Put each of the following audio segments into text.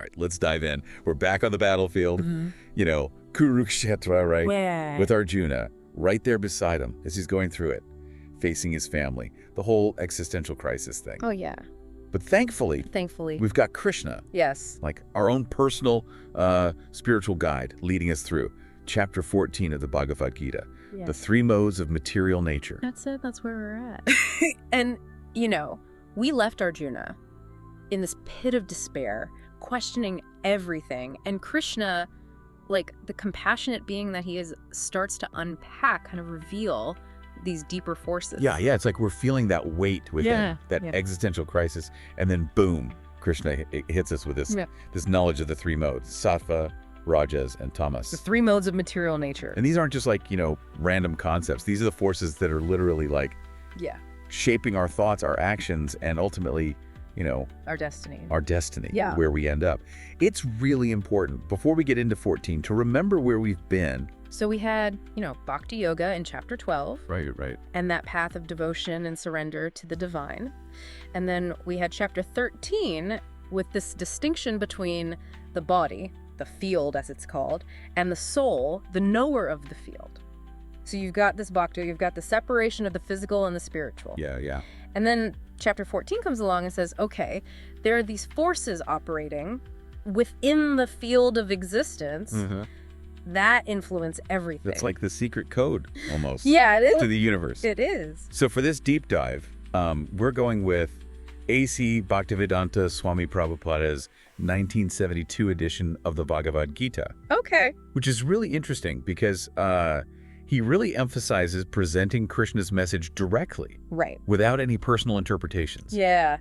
right, let's dive in. We're back on the battlefield, you know, Kurukshetra, right? Yeah. With Arjuna right there beside him as he's going through it, facing his family, the whole existential crisis thing. Oh, yeah. But thankfully, we've got Krishna, Yes. like our own personal spiritual guide leading us through chapter 14 of the Bhagavad Gita, Yeah. the 3 modes of material nature. That's it. That's where we're at. And, you know, we left Arjuna in this pit of despair, questioning everything. And Krishna, like the compassionate being that he is, starts to unpack, kind of reveal these deeper forces. Yeah, it's like we're feeling that weight within, that existential crisis, and then boom, Krishna hits us with this knowledge of the 3 modes, Sattva, Rajas, and Tamas. The 3 modes of material nature. And these aren't just like, you know, random concepts. These are the forces that are literally like shaping our thoughts, our actions, and ultimately, you know, our destiny, where we end up. It's really important, before we get into 14, to remember where we've been. So we had, you know, Bhakti Yoga in chapter 12. Right. And that path of devotion and surrender to the divine. And then we had chapter 13 with this distinction between the body, the field as it's called, and the soul, the knower of the field. So you've got this bhakti, you've got the separation of the physical and the spiritual. Yeah. And then chapter 14 comes along and says, okay, there are these forces operating within the field of existence that influence everything. That's like the secret code, almost. Yeah, it is. To the universe. It is. So for this deep dive, we're going with A.C. Bhaktivedanta Swami Prabhupada's 1972 edition of the Bhagavad Gita. Okay. Which is really interesting because he really emphasizes presenting Krishna's message directly. Right. Without any personal interpretations. Yeah.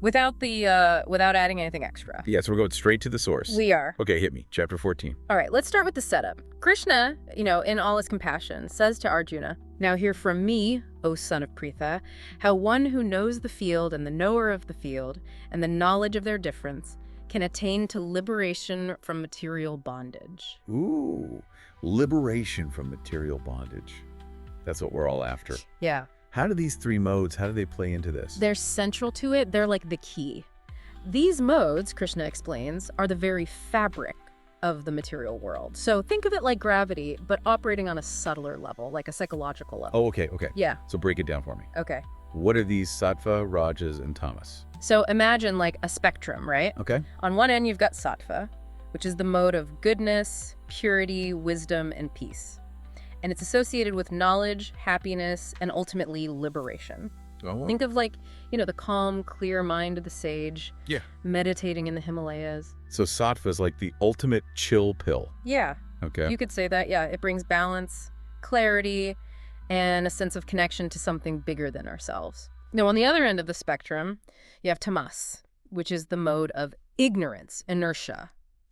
Without adding anything extra. Yeah, so we're going straight to the source. We are. Okay, hit me. Chapter 14. All right, let's start with the setup. Krishna, you know, in all his compassion, says to Arjuna, "Now hear from me, O son of Pritha, how one who knows the field and the knower of the field and the knowledge of their difference can attain to liberation from material bondage." Ooh, liberation from material bondage. That's what we're all after. Yeah. How do these 3 modes, how do they play into this? They're central to it. They're like the key. These modes, Krishna explains, are the very fabric of the material world. So think of it like gravity, but operating on a subtler level, like a psychological level. Oh, okay. Yeah. So break it down for me. Okay. What are these Sattva, Rajas, and Tamas? So imagine like a spectrum, right? Okay. On one end, you've got Sattva, which is the mode of goodness, purity, wisdom, and peace. And it's associated with knowledge, happiness, and ultimately liberation. Oh. Think of like, you know, the calm, clear mind of the sage. Yeah. Meditating in the Himalayas. So Sattva is like the ultimate chill pill. Yeah. Okay. You could say that, yeah. It brings balance, clarity, and a sense of connection to something bigger than ourselves. Now, on the other end of the spectrum, you have Tamas, which is the mode of ignorance, inertia,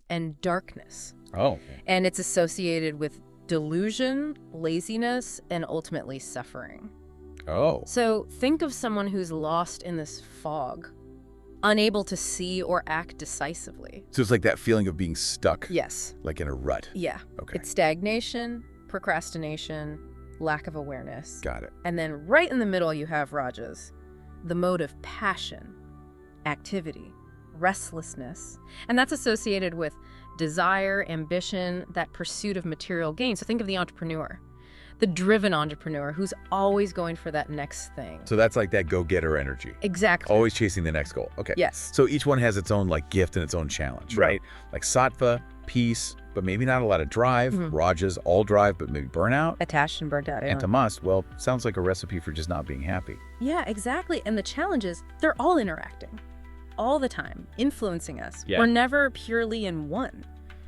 and darkness. Oh. And it's associated with delusion, laziness, and ultimately suffering. Oh. So think of someone who's lost in this fog, unable to see or act decisively. So it's like that feeling of being stuck. Yes. Like in a rut. Yeah. Okay. It's stagnation, procrastination, lack of awareness. Got it. And then right in the middle you have Rajas, the mode of passion, activity, restlessness. And that's associated with desire, ambition, that pursuit of material gain. So think of the entrepreneur, the driven entrepreneur who's always going for that next thing. So that's like that go-getter energy. Exactly. Always chasing the next goal. Okay. Yes. So each one has its own like gift and its own challenge, right? Like Sattva, peace, but maybe not a lot of drive. Rajas, all drive, but maybe burnout. Attached and burnt out. And Tamas, well, sounds like a recipe for just not being happy. Yeah, exactly. And the challenge is they're all interacting all the time, influencing us. Yeah. We're never purely in one.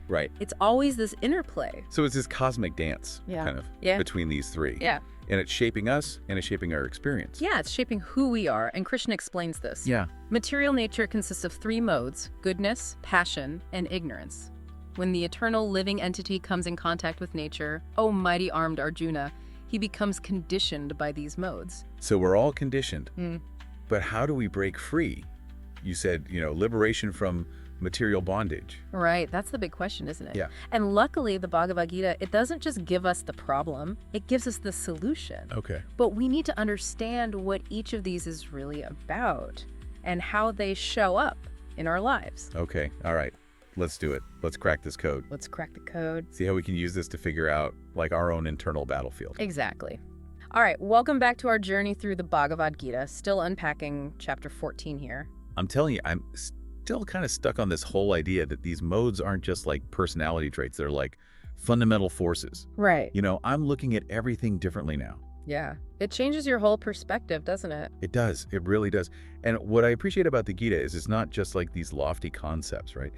Right. It's always this interplay. So it's this cosmic dance kind of between these 3. Yeah. And it's shaping us and it's shaping our experience. Yeah, it's shaping who we are. And Krishna explains this. Yeah. Material nature consists of 3 modes: goodness, passion, and ignorance. When the eternal living entity comes in contact with nature, O mighty armed Arjuna, he becomes conditioned by these modes. So we're all conditioned. But how do we break free? You said, you know, liberation from material bondage. Right. That's the big question, isn't it? Yeah. And luckily, the Bhagavad Gita, it doesn't just give us the problem, it gives us the solution. Okay. But we need to understand what each of these is really about and how they show up in our lives. Okay. All right. Let's do it. Let's crack this code. Let's crack the code. See how we can use this to figure out, like, our own internal battlefield. Exactly. All right, welcome back to our journey through the Bhagavad Gita, still unpacking chapter 14 here. I'm telling you, I'm still kind of stuck on this whole idea that these modes aren't just like personality traits. They're like fundamental forces. Right. You know, I'm looking at everything differently now. Yeah. It changes your whole perspective, doesn't it? It does. It really does. And what I appreciate about the Gita is it's not just like these lofty concepts, right?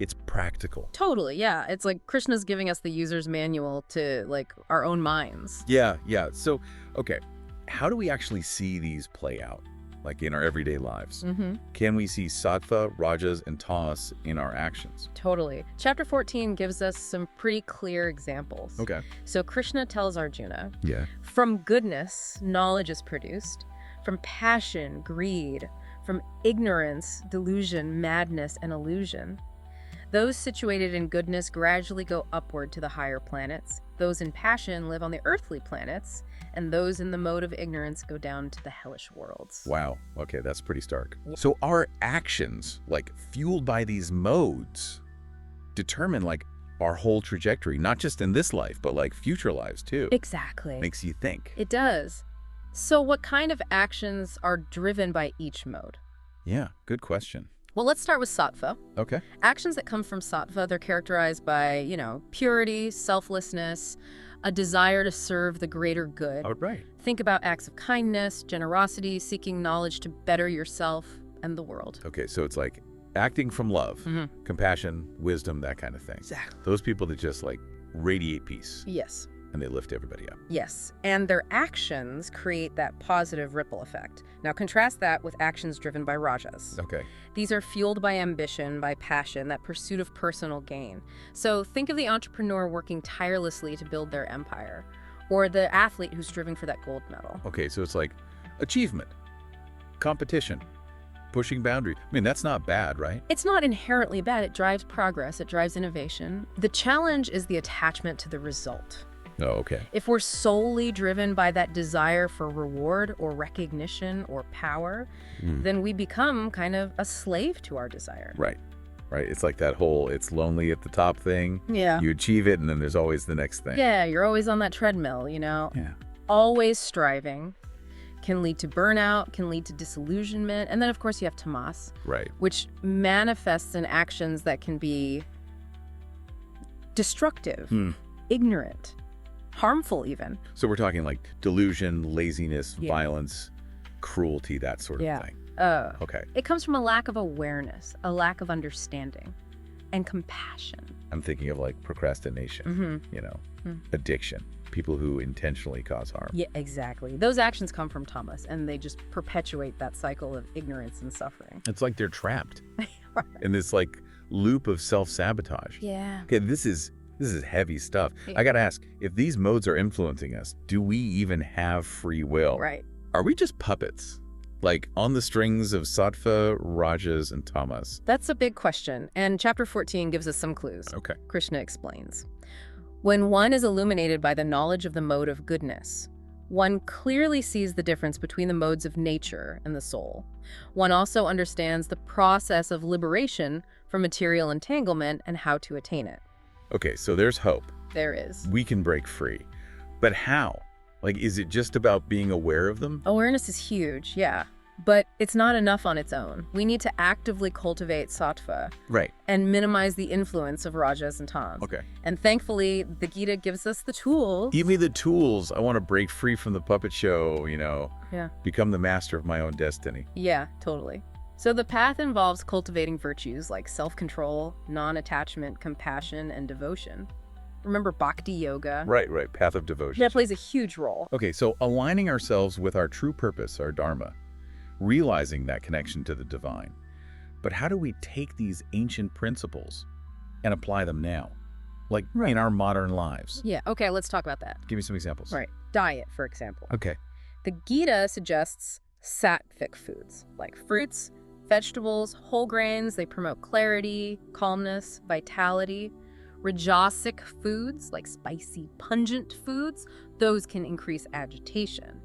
It's practical. Totally, yeah. It's like Krishna's giving us the user's manual to, like, our own minds. Yeah. So, okay, how do we actually see these play out, like in our everyday lives? Can we see Sattva, Rajas, and Tamas in our actions? Totally. Chapter 14 gives us some pretty clear examples. Okay. So Krishna tells Arjuna, Yeah. from goodness, knowledge is produced. From passion, greed. From ignorance, delusion, madness, and illusion. Those situated in goodness gradually go upward to the higher planets. Those in passion live on the earthly planets, and those in the mode of ignorance go down to the hellish worlds. Wow. Okay, that's pretty stark. So our actions, like fueled by these modes, determine like our whole trajectory, not just in this life, but like future lives too. Exactly. Makes you think. It does. So what kind of actions are driven by each mode? Yeah, good question. Well, let's start with Sattva. Okay. Actions that come from Sattva, they're characterized by, purity, selflessness, a desire to serve the greater good. Oh, right. Think about acts of kindness, generosity, seeking knowledge to better yourself and the world. Okay, so it's like acting from love, compassion, wisdom, that kind of thing. Exactly. Those people that just like radiate peace. Yes. And they lift everybody up. Yes, and their actions create that positive ripple effect. Now contrast that with actions driven by rajas. Okay. These are fueled by ambition, by passion, that pursuit of personal gain. So think of the entrepreneur working tirelessly to build their empire, or the athlete who's striving for that gold medal. Okay, so it's like achievement, competition, pushing boundaries. I mean, that's not bad, right? It's not inherently bad. It drives progress. It drives innovation. The challenge is the attachment to the result. Oh, okay. If we're solely driven by that desire for reward or recognition or power, then we become kind of a slave to our desire. Right. It's like that whole it's lonely at the top thing. Yeah. You achieve it, and then there's always the next thing. Yeah, you're always on that treadmill, Yeah. Always striving can lead to burnout, can lead to disillusionment. And then, of course, you have tamas, Right. which manifests in actions that can be destructive, ignorant, harmful even. So we're talking like delusion, laziness, violence, cruelty, that sort of thing. Okay. It comes from a lack of awareness, a lack of understanding, and compassion. I'm thinking of like procrastination, addiction, people who intentionally cause harm. Yeah, exactly. Those actions come from Tamas, and they just perpetuate that cycle of ignorance and suffering. It's like they're trapped in this like loop of self-sabotage. Yeah. Okay, this is heavy stuff. I gotta ask, if these modes are influencing us, do we even have free will? Right. Are we just puppets? Like on the strings of Sattva, Rajas, and Tamas? That's a big question, and chapter 14 gives us some clues. Okay. Krishna explains. When one is illuminated by the knowledge of the mode of goodness, one clearly sees the difference between the modes of nature and the soul. One also understands the process of liberation from material entanglement and how to attain it. Okay, so there's hope. There is. We can break free. But how? Like, is it just about being aware of them? Awareness is huge, yeah. But it's not enough on its own. We need to actively cultivate sattva. Right. And minimize the influence of rajas and tamas. Okay. And thankfully, the Gita gives us the tools. Give me the tools. I want to break free from the puppet show, Yeah. Become the master of my own destiny. Yeah, totally. So the path involves cultivating virtues like self-control, non-attachment, compassion, and devotion. Remember Bhakti Yoga? Right. Path of devotion. That plays a huge role. Okay, so aligning ourselves with our true purpose, our dharma, realizing that connection to the divine. But how do we take these ancient principles and apply them now? Like in our modern lives? Yeah, okay, let's talk about that. Give me some examples. Right. Diet, for example. Okay. The Gita suggests sattvic foods, like fruits, vegetables, whole grains. They promote clarity, calmness, vitality. Rajasic foods, like spicy, pungent foods, those can increase agitation.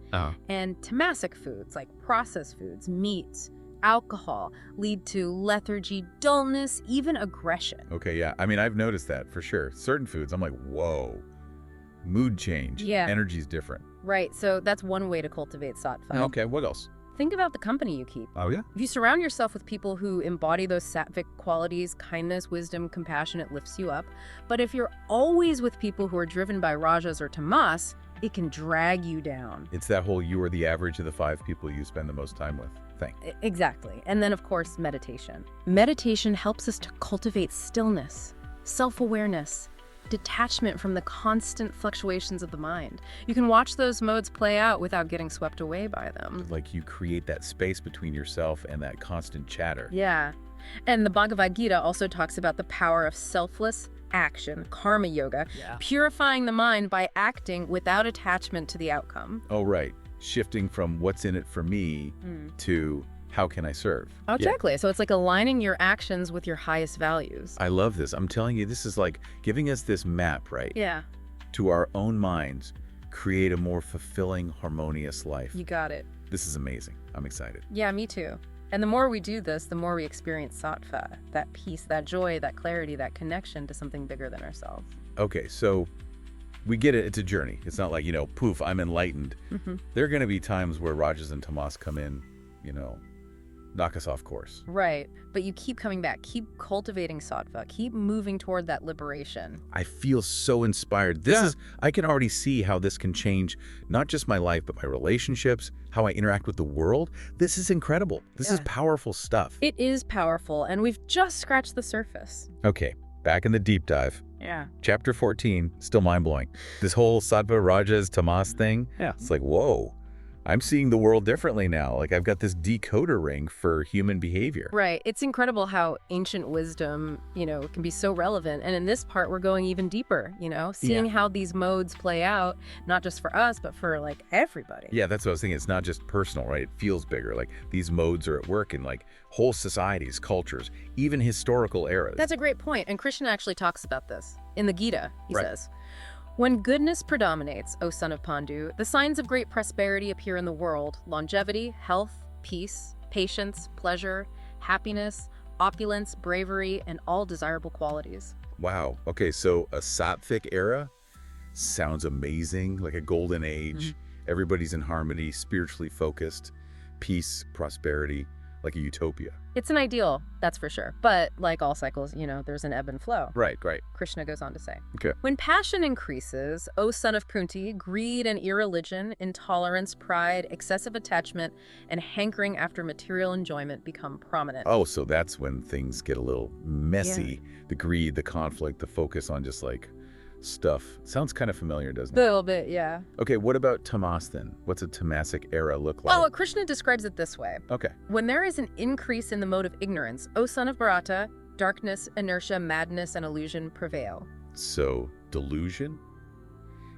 And tamasic foods, like processed foods, meats, alcohol, lead to lethargy, dullness, even aggression. Okay, yeah. I mean, I've noticed that for sure. Certain foods, I'm like, whoa. Mood change. Yeah. Energy's different. Right, so that's one way to cultivate sattva. Okay, what else? Think about the company you keep. Oh, yeah? If you surround yourself with people who embody those sattvic qualities, kindness, wisdom, compassion, it lifts you up. But if you're always with people who are driven by rajas or tamas, it can drag you down. It's that whole you are the average of the 5 people you spend the most time with thing. Exactly. And then, of course, meditation. Meditation helps us to cultivate stillness, self-awareness, detachment from the constant fluctuations of the mind. You can watch those modes play out without getting swept away by them. Like you create that space between yourself and that constant chatter. Yeah. And the Bhagavad Gita also talks about the power of selfless action, karma yoga, purifying the mind by acting without attachment to the outcome. Oh, right. Shifting from what's in it for me to how can I serve? Oh, exactly. So it's like aligning your actions with your highest values. I love this. I'm telling you, this is like giving us this map, right? Yeah. To our own minds, create a more fulfilling, harmonious life. You got it. This is amazing. I'm excited. Yeah, me too. And the more we do this, the more we experience sattva, that peace, that joy, that clarity, that connection to something bigger than ourselves. Okay, so we get it. It's a journey. It's not like, poof, I'm enlightened. There are going to be times where Rajas and Tamas come in, knock us off course. Right. But you keep coming back, keep cultivating sattva, keep moving toward that liberation. I feel so inspired. I can already see how this can change not just my life, but my relationships, how I interact with the world. This is incredible. This is powerful stuff. It is powerful, and we've just scratched the surface. Okay, back in the deep dive. Yeah. Chapter 14, still mind-blowing. This whole Sattva, Rajas, Tamas thing, it's like, whoa. I'm seeing the world differently now. Like I've got this decoder ring for human behavior. Right. It's incredible how ancient wisdom, can be so relevant. And in this part, we're going even deeper, seeing how these modes play out, not just for us, but for like everybody. Yeah, that's what I was thinking. It's not just personal, right? It feels bigger. Like these modes are at work in like whole societies, cultures, even historical eras. That's a great point. And Krishna actually talks about this in the Gita. He says, "When goodness predominates, O son of Pandu, the signs of great prosperity appear in the world: longevity, health, peace, patience, pleasure, happiness, opulence, bravery, and all desirable qualities." Wow. Okay, so a sattvic era sounds amazing, like a golden age. Everybody's in harmony, spiritually focused, peace, prosperity, like a utopia. It's an ideal, that's for sure. But like all cycles, there's an ebb and flow. Right. Krishna goes on to say, Okay. "When passion increases, O son of Kunti, greed and irreligion, intolerance, pride, excessive attachment, and hankering after material enjoyment become prominent." Oh, so that's when things get a little messy. The greed, the conflict, the focus on just like stuff. Sounds kind of familiar, doesn't A it? little bit, yeah. Okay, what about Tamas then? What's a Tamasic era look like? Well, Krishna describes it this way. Okay. "When there is an increase in the mode of ignorance, O son of Bharata, darkness, inertia, madness, and illusion prevail." So delusion,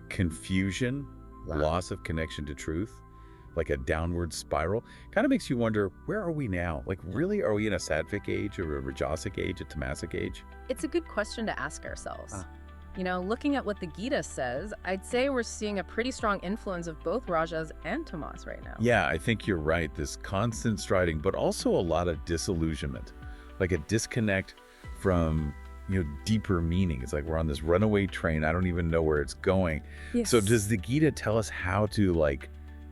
confusion, loss of connection to truth, like a downward spiral. Kind of makes you wonder, where are we now? Like, really, are we in a sattvic age or a rajasic age, a tamasic age? It's a good question to ask ourselves. Looking at what the Gita says, I'd say we're seeing a pretty strong influence of both Rajas and Tamas right now. Yeah, I think you're right. This constant striding, but also a lot of disillusionment, like a disconnect from, deeper meaning. It's like we're on this runaway train. I don't even know where it's going. Yes. So does the Gita tell us how to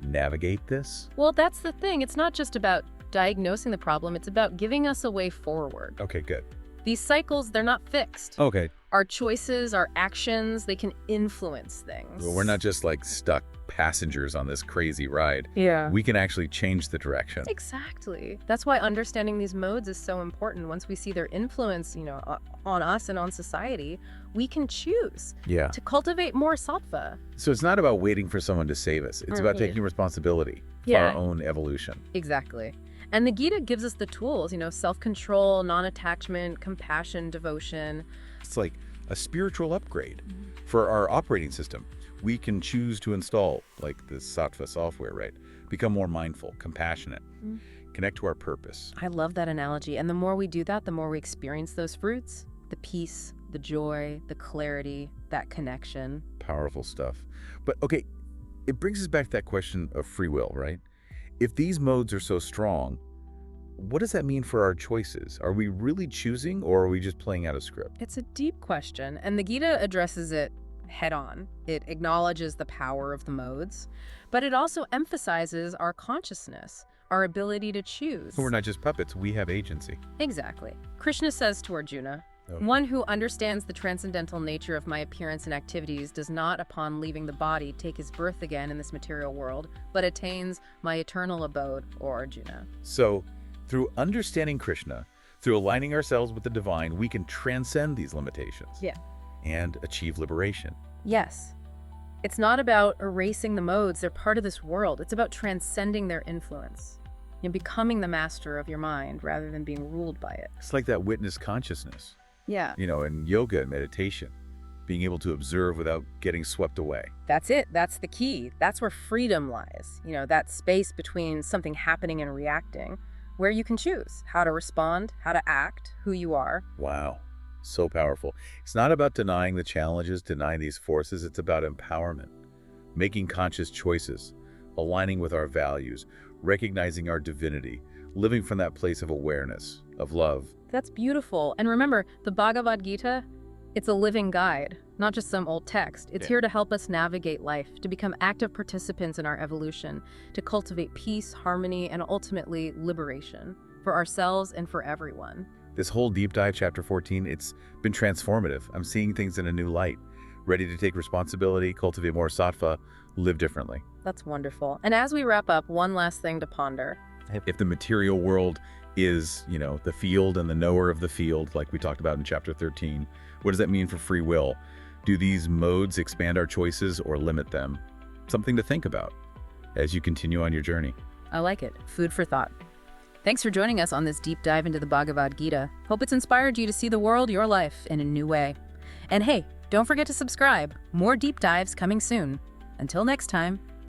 navigate this? Well, that's the thing. It's not just about diagnosing the problem. It's about giving us a way forward. Okay, good. These cycles, they're not fixed. Okay. Our choices, our actions, they can influence things. Well, we're not just stuck passengers on this crazy ride. Yeah. We can actually change the direction. Exactly. That's why understanding these modes is so important. Once we see their influence, on us and on society, we can choose to cultivate more sattva. So it's not about waiting for someone to save us. It's about taking responsibility for our own evolution. Exactly. And the Gita gives us the tools, self-control, non-attachment, compassion, devotion. It's like a spiritual upgrade for our operating system. We can choose to install the Sattva software, right? Become more mindful, compassionate, connect to our purpose. I love that analogy. And the more we do that, the more we experience those fruits, the peace, the joy, the clarity, that connection. Powerful stuff. But okay, it brings us back to that question of free will, right? If these modes are so strong, what does that mean for our choices? Are we really choosing, or are we just playing out a script? It's a deep question, and the Gita addresses it head-on. It acknowledges the power of the modes, but it also emphasizes our consciousness, our ability to choose. We're not just puppets, we have agency. Exactly. Krishna says to Arjuna, "One who understands the transcendental nature of my appearance and activities does not, upon leaving the body, take his birth again in this material world, but attains my eternal abode," O Arjuna. So, through understanding Krishna, through aligning ourselves with the divine, we can transcend these limitations. Yeah. And achieve liberation. Yes. It's not about erasing the modes. They're part of this world. It's about transcending their influence and becoming the master of your mind rather than being ruled by it. It's like that witness consciousness, Yeah. in yoga and meditation, being able to observe without getting swept away. That's it. That's the key. That's where freedom lies. That space between something happening and reacting, where you can choose how to respond, how to act, who you are. Wow. So powerful. It's not about denying the challenges, denying these forces. It's about empowerment, making conscious choices, aligning with our values, recognizing our divinity, living from that place of awareness, of love. That's beautiful. And remember, the Bhagavad Gita, it's a living guide, not just some old text. It's here to help us navigate life, to become active participants in our evolution, to cultivate peace, harmony, and ultimately liberation for ourselves and for everyone. This whole deep dive, chapter 14, it's been transformative. I'm seeing things in a new light, ready to take responsibility, cultivate more sattva, live differently. That's wonderful. And as we wrap up, one last thing to ponder. If the material world is, the field and the knower of the field, like we talked about in chapter 13, what does that mean for free will? Do these modes expand our choices or limit them? Something to think about as you continue on your journey. I like it. Food for thought. Thanks for joining us on this deep dive into the Bhagavad Gita. Hope it's inspired you to see the world, your life, in a new way. And hey, don't forget to subscribe. More deep dives coming soon. Until next time.